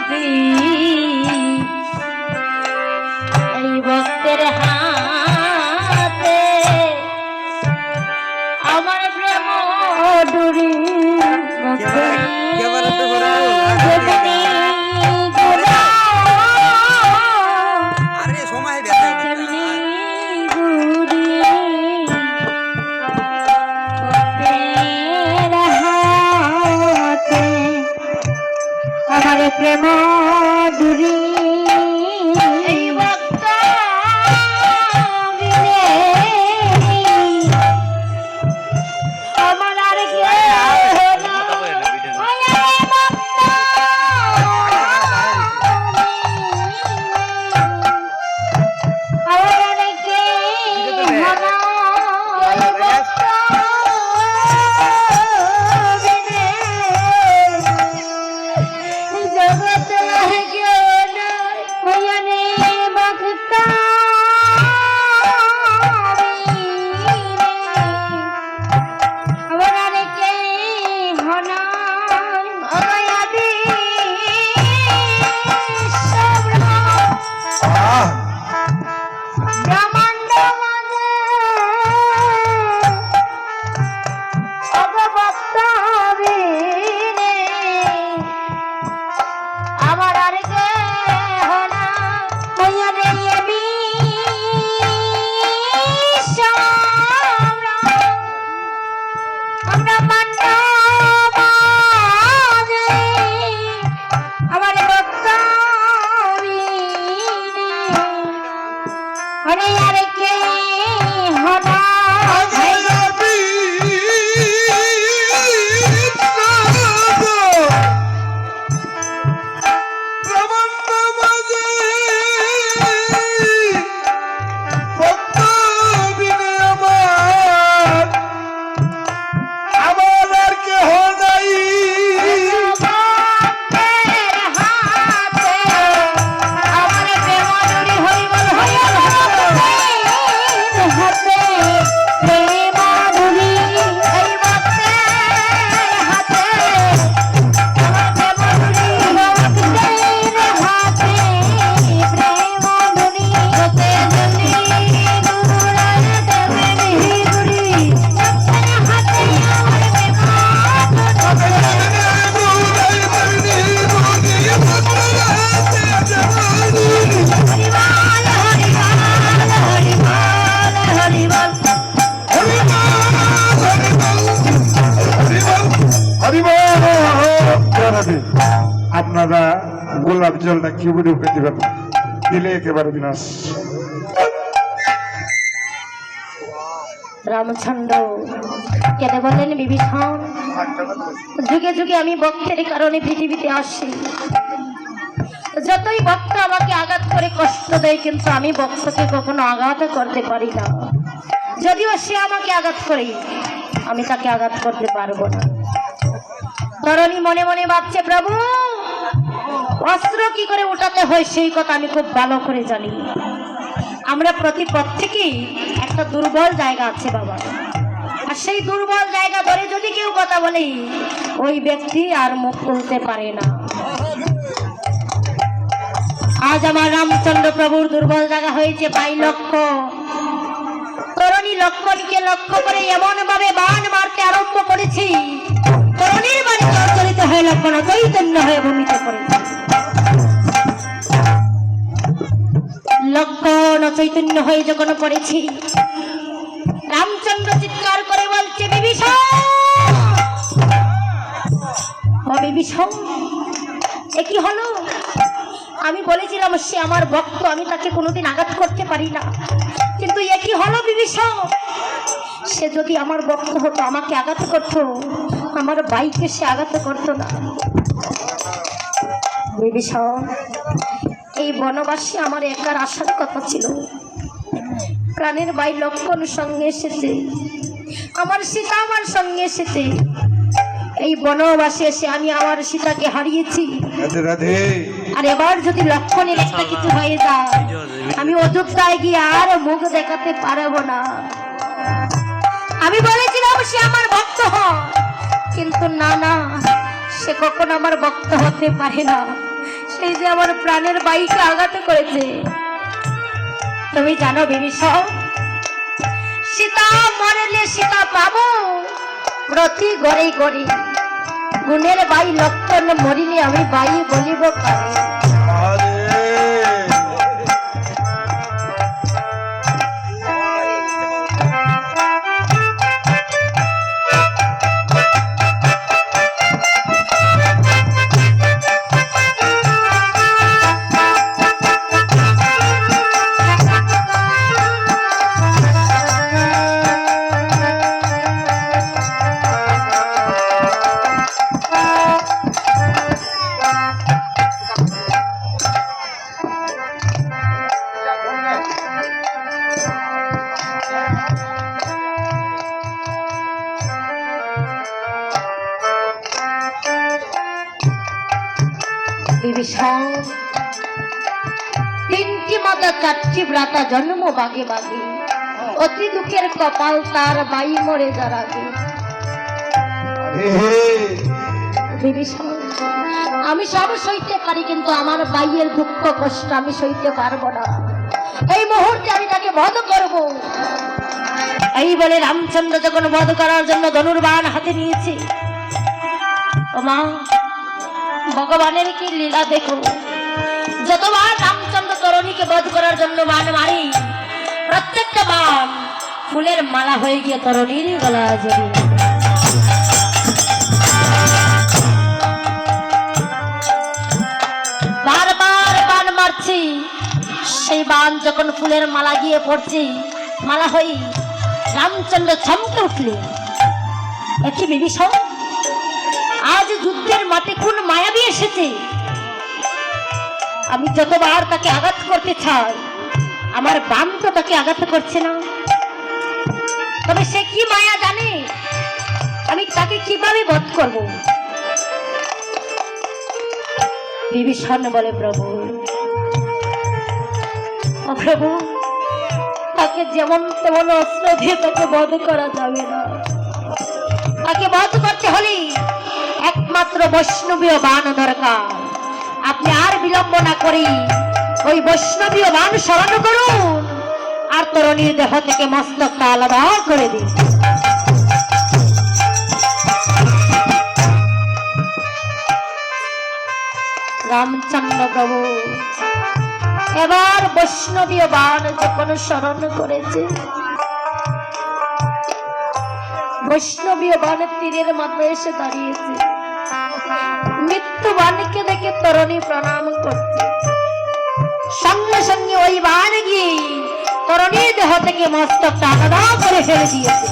প্রীতি এই ভক্তের হাতে আমার প্রেম ডুরি প্রেম ডুরি এই ভক্ত আমার আর আপনারা গোলাপ জলটা কিউবে উঠে দিবেন, দিলে একেবারে বিনাশ। রামচন্দ্র কেটে বললেন, বিভীষণ, যুগে যুগে আমি ভক্তের কারণে পৃথিবীতে আসি। যতই ভক্ত আমাকে আঘাত করে কষ্ট দেয়, কিন্তু আমি ভক্তকে কখনো আঘাত করতে পারি না। যদিও সে আমাকে আঘাত করে, আমি তাকে আঘাত করতে পারবো না। তরণী মনে মনে ভাবছে, প্রভু, অস্ত্র কি করে উঠাতে হয় সেই কথা আমি খুব ভালো করে জানি। আমরা প্রত্যেকেই একটা দুর্বল জায়গা আছে বাবা, আর সেই দুর্বল জায়গা ধরে যদি কেউ কথা বলে, ওই ব্যক্তি আর মুখ খুলতে পারে না। আজ আমার রামচন্দ্র প্রভুর দুর্বল জায়গা হয়েছে পাই লক্ষ্য। তরণী লক্ষণকে লক্ষ্য করে এমন ভাবে বাণ মারতে আরম্ভ করেছি, তরণীর বাড়ি জর্জরিত হয়ে লক্ষণ চৈতন্য হয়ে ভূমিতে পড়েছে। লক্ষণ চৈতন্য হয়ে যখন পড়েছি, রামচন্দ্র চিৎকার করে বলছে, বিভীষণ, বিভীষণ, এ কি হলো? আমি বলেছিলাম সে আমার ভক্ত, আমি তাকে কোনোদিন আঘাত করতে পারি না, কিন্তু এ কি হলো বিভীষণ? সে যদি আমার ভক্ত হতো আমাকে আঘাত করতো, আমার ভাইকে সে আঘাত করতো না। বিভীষণ, এই বনবাসী আমার একার আসার কথা ছিল। প্রাণের ভাই লক্ষণ সঙ্গে এসেছে, আমার সীতা আমার সঙ্গে এসেছে। এই বনবাসী এসে আমি আমার সীতাকে হারিয়েছি। আর এবার যদি লক্ষণের একটা কিছু হয়ে যায়, আমি অযোধ্যায় গিয়ে আর মুখ দেখাতে পারবো না। আমি বলেছিলাম সে আমার ভক্ত হয়, কিন্তু না না, সে কখনো আমার ভক্ত হতে পারে না। সেই যে আমার প্রাণের বাইকে আঘাত করেছে। তুমি জানো বিভীষণ, সীতা মরলে সীতা পাবো প্রতি গড়ে গড়ে, গুণের বাই লক্ষণ মরিলে আমি বাই বলিব কারে। বিভীষণ, তিনটি মাতা চারটি ভ্রাতা জন্ম বাগে বাগে, অতি দুঃখের কপাল তার বাই মরে যার আগে। বিভীষণ, আমি সব সইতে পারি, কিন্তু আমার বাইয়ের দুঃখ কষ্ট আমি সইতে পারবো না। এই মুহূর্তে আমি তাকে বধ করব। এই বলে রামচন্দ্র যখন বধ করার জন্য ধনুর্বাণ হাতে নিয়েছে, ও মা, ভগবানের কি লীলা দেখো। যতবার রামচন্দ্র তরুণীকে বধ করার জন্য বাণ মারি, প্রত্যেকটা বাণ ফুলের মালা হয়ে গিয়ে তরুণীর গলা জড়িয়ে। বারবার বাণ মারছি, সেই বাণ যখন ফুলের মালা গিয়ে পড়ছে, মালা হয়ে রামচন্দ্র চমকে উঠলে, একটি বিভীষণ, আজ যুদ্ধের মাঠে কোন মায়াবী এসেছে। আমি যতবার তাকে আঘাত করতে চাই, আমার বাণ তো তাকে আঘাত করছে না। তবে সে কি মায়া জানে, আমি তাকে কিভাবে বধ করব? বিভীষণ বলে, প্রভু, ও প্রভু, তাকে যেমন তেমন অস্ত্র দিয়ে তাকে বধ করা যাবে না। তাকে বধ করতে হলে একমাত্র বৈষ্ণবীয় বাণ দরকার। আপনি আর বিলম্ব না করি ওই বৈষ্ণবীয় বাণ স্মরণ করুন, আর তরুণীর দেহ থেকে মস্তকটা আলাদা করে দিন। রামচন্দ্র প্রভু এবার বৈষ্ণবীয় বাণ যখন স্মরণ করেছে, বৈষ্ণবীয় বাণের তীরের মাথায় এসে দাঁড়িয়েছে। মৃত্যু বাণীকে দেখে তরুণী প্রণাম করছে। সঙ্গে সঙ্গে ওই বাণ গিয়ে তরুণীর দেহ থেকে মস্তকটা আলাদা করে ফেলে দিয়েছে।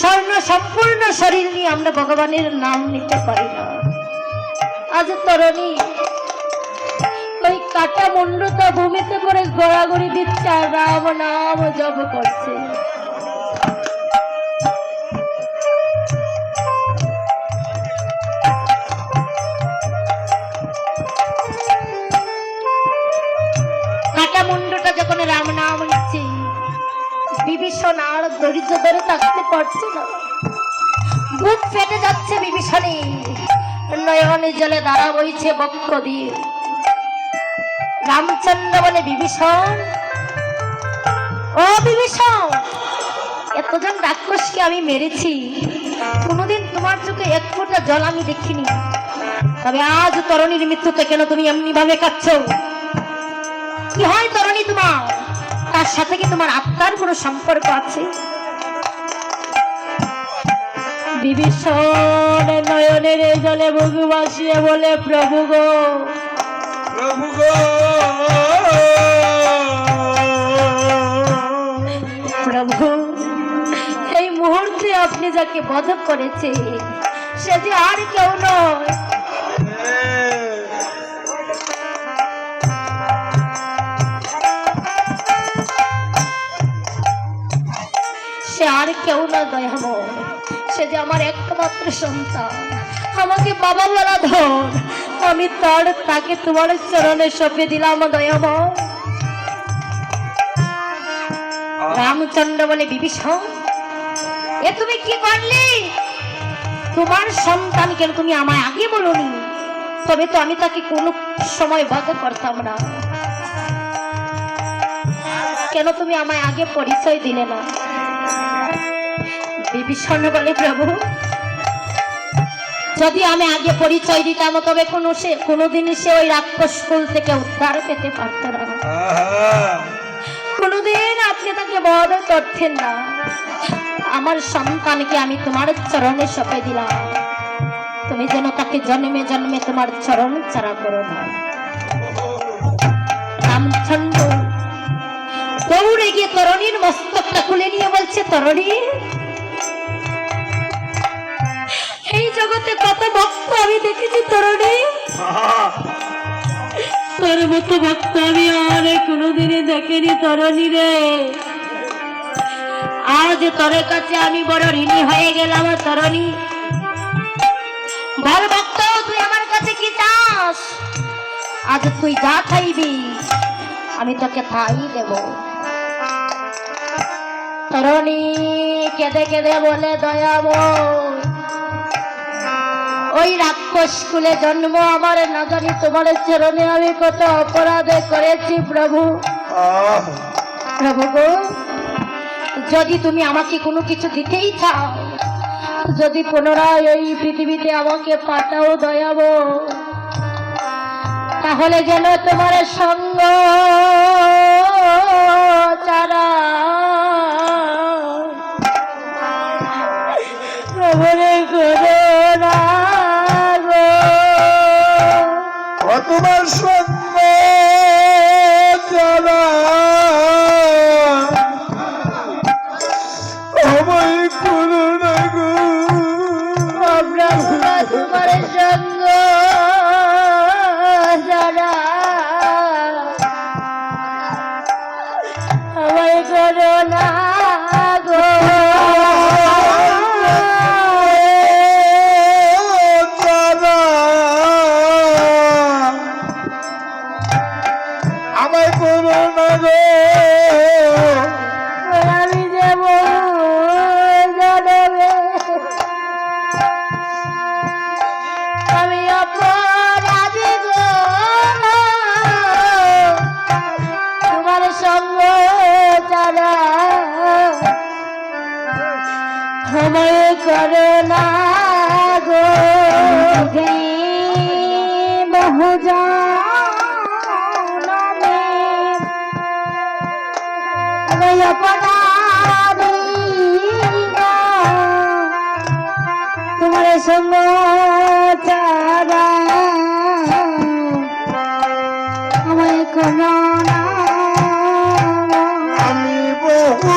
স্বর্ণ সম্পূর্ণ শরীর নিয়ে আমরা ভগবানের নাম নিতে পারি না। আজ তরুণী ওই কাটা মুন্ডটা ভূমিতে পড়ে গড়াগড়ি দিচ্ছে আর রাম নাম জপ করছে। কাটা মুন্ডটা যখন রাম নাম নিচ্ছে, বিভীষণ আর ধৈর্য ধরে থাকতে পারছে না। বুক ফেটে যাচ্ছে বিভীষণী, নয়নে জলে ধারা বইছে বক্ষ দিয়ে। রামচন্দ্র বলে, বিভীষণ, ও বিভীষণ, এতজন রাক্ষসকে আমি মেরেছি, কোনোদিন তোমার চোখে এক ফোঁটা জল আমি দেখিনি। তবে আজ তরুণীর মৃত্যুতে কেন তুমি এমনি ভাবে কাঁদছ? কি হয় তরুণী তোমার? তার সাথে কি তোমার আত্মার কোনো সম্পর্ক আছে? বিভীষণ নয়নের জলে বুক ভাসিয়ে বলে, প্রভু গো, প্রভু গো, প্রভু, এই মুহূর্তে আপনি যাকে বধ করেছে সে যে আর কেউ নয়, সে আর কেউ না দয়াময়, সে যে আমার একমাত্র সন্তান, আমাকে বাবা বলা ধর। আমি তাকে তোমার চরণে সঁপে দিলাম দয়াময়। রামচন্দ্র বলে, বিভীষণ এ তুমি কি করলে? তোমার সন্তানকে তুমি আমায় আগে বলনি, তবে তো আমি তাকে কোনো সময় বাধা করতাম না। কেন তুমি আমায় আগে পরিচয় দিলে না? বিভীষণ বলে, প্রভু যদি আমি আগে পরিচয় দিতাম তবে কোনোদিন সে ওই রাক্ষস কুল থেকে উদ্ধার পেতে পারত না, কোনোদিন আপনি তাকে বধ করতেন না। আমার সন্তানকে আমি তোমার চরণে সঁপে দিলাম, তুমি যেন তাকে জন্মে জন্মে তোমার চরণ ছাড়া করো না। রামচন্দ্র দৌড়ে গিয়ে তরণীর মস্তকটা খুলে নিয়ে বলছে, তরণী এই জগতে কত ভক্ত আমি দেখেছি তরণী, তোর মতো ভক্ত আমি আর কোনোদিনই দেখিনি তরণী রে। আজ তোর কাছে আমি বড় ঋণী হয়ে গেলাম তরণী। বল ভক্ত, তুই আমার কাছে কি চাস? আজ তুই যা চাইবি আমি তোকে তাই দেব। তরণী কেঁদে কেঁদে বলে, দয়াব ওই রাক্ষস কুলে জন্ম আমার, না জানি তোমার চরণে আমি কত অপরাধ করেছি প্রভু। প্রভু গো, যদি তুমি আমাকে কোনো কিছু দিতেই চাও, যদি পুনরায় এই পৃথিবীতে আমাকে পাঠাও দয়াব, তাহলে যেন তোমার সঙ্গ চারা তোমার সঙ্গ যারা আমায় করো না গো, তোমার সঙ্গ যারা আমায় করো না গো। আমি যাব জানবে আমি অপরাধী গো, তোমার সঙ্গ ছাড়া আমায় করো না গো। বহুজা তোমার সঙ্গ ছাড়া আমায় কোনো না। আমি বহু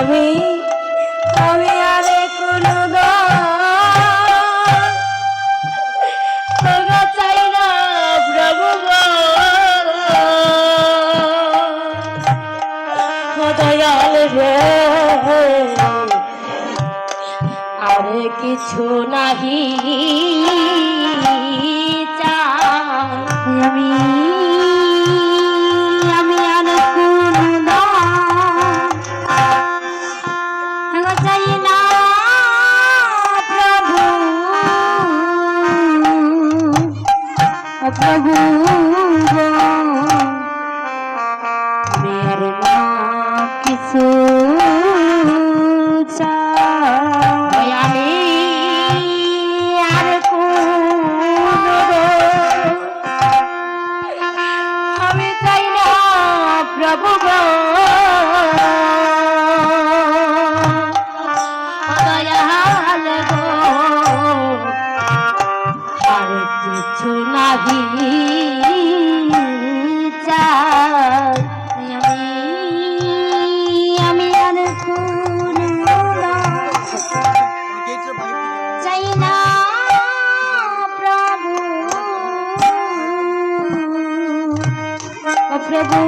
আমি আমি আরে কোনো তোরা চাই না প্রভু গো দয়াল রে আরে কিছু নাহি আমি আমি আর কোন চাই না প্রভু প্রভু মের না কিছু চাই আমি আর আমি চাই না প্রভু গো দয়াল গো আর কিছু নাহি চাই আমি আর কোনো চাই না প্রভু প্রভু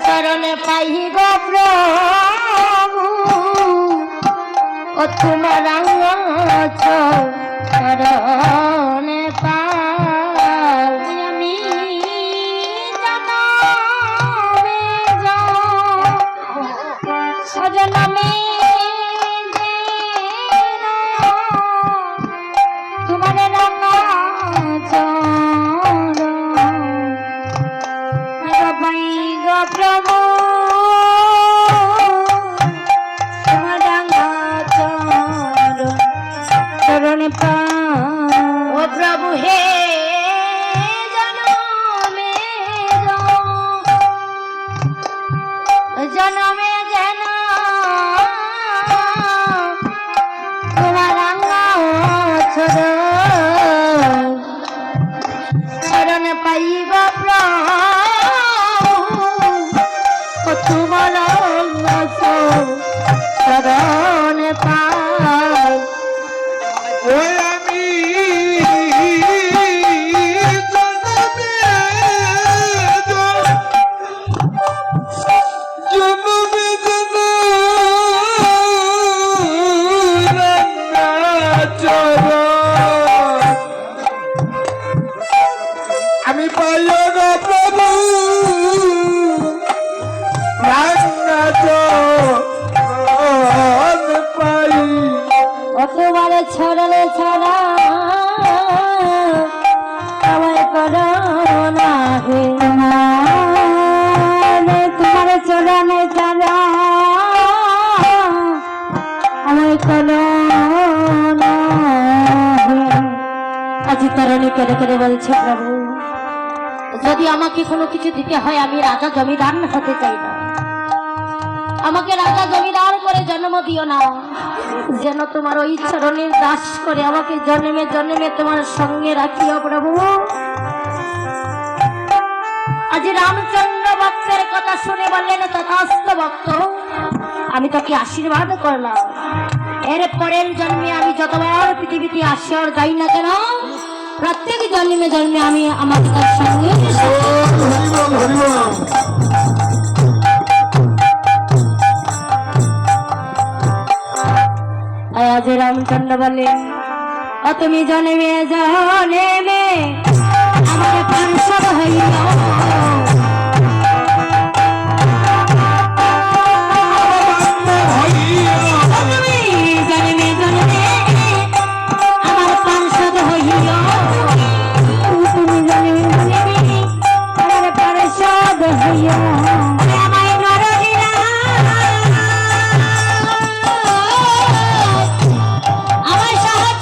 চরণে পাই গো প্রভু ও তোমার চরণে পাই আমি জনমে তোমার রাঙা প্রভু তোমার রাঙা চরণে ও প্রভু হে জনমে জনমে যেন তোমার রাঙা চরণে পাইব প্রভু তোমার চরণ পাই ওই আমি আমি পাই গো প্রভু রান্না পাই তোমার ছড়ালে ছড়া আমায় করো না হে তোমার চরণে ছড়া আমায় করো না আজি তরণী কেড়ে কেড়ে বলছে প্রভু যদি আমাকে কোনো কিছু দিতে হয় আমি রাজা জমিদার হতে চাই না আমাকে রাজা জমিদার করে জন্ম দিও না যেন তোমার ওই চরণের দাস করে আমাকে জন্মে জন্মে তোমার সঙ্গে রাখিও প্রভু আজ রামচন্দ্র ভক্তের কথা শুনে বললেন তথাস্থ ভক্ত আমি তোকে আশীর্বাদ করলাম এর পরের জন্মে আমি যতবার পৃথিবীতে আসি আর যাই না কেন প্রত্যেক জন্মে জন্মে আমি আমার তার সঙ্গে আজ রামচন্দ্র বলেন তুমি জন্মে জন্মে আমাকে পার্শ্বদ হইল আমার সাহায্য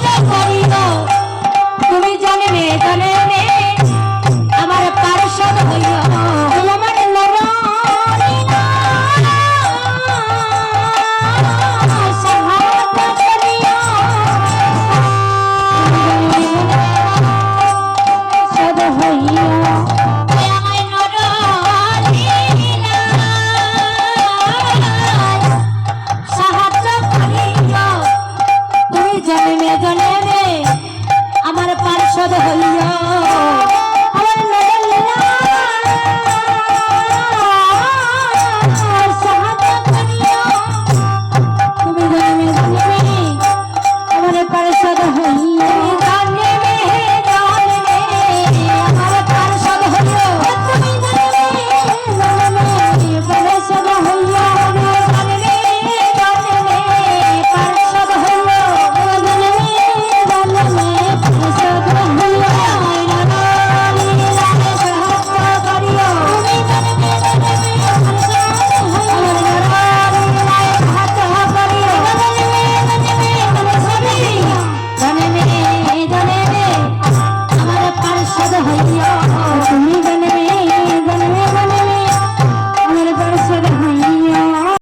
জন্মে জন্মে আমার পার্শ্বদ হইয়া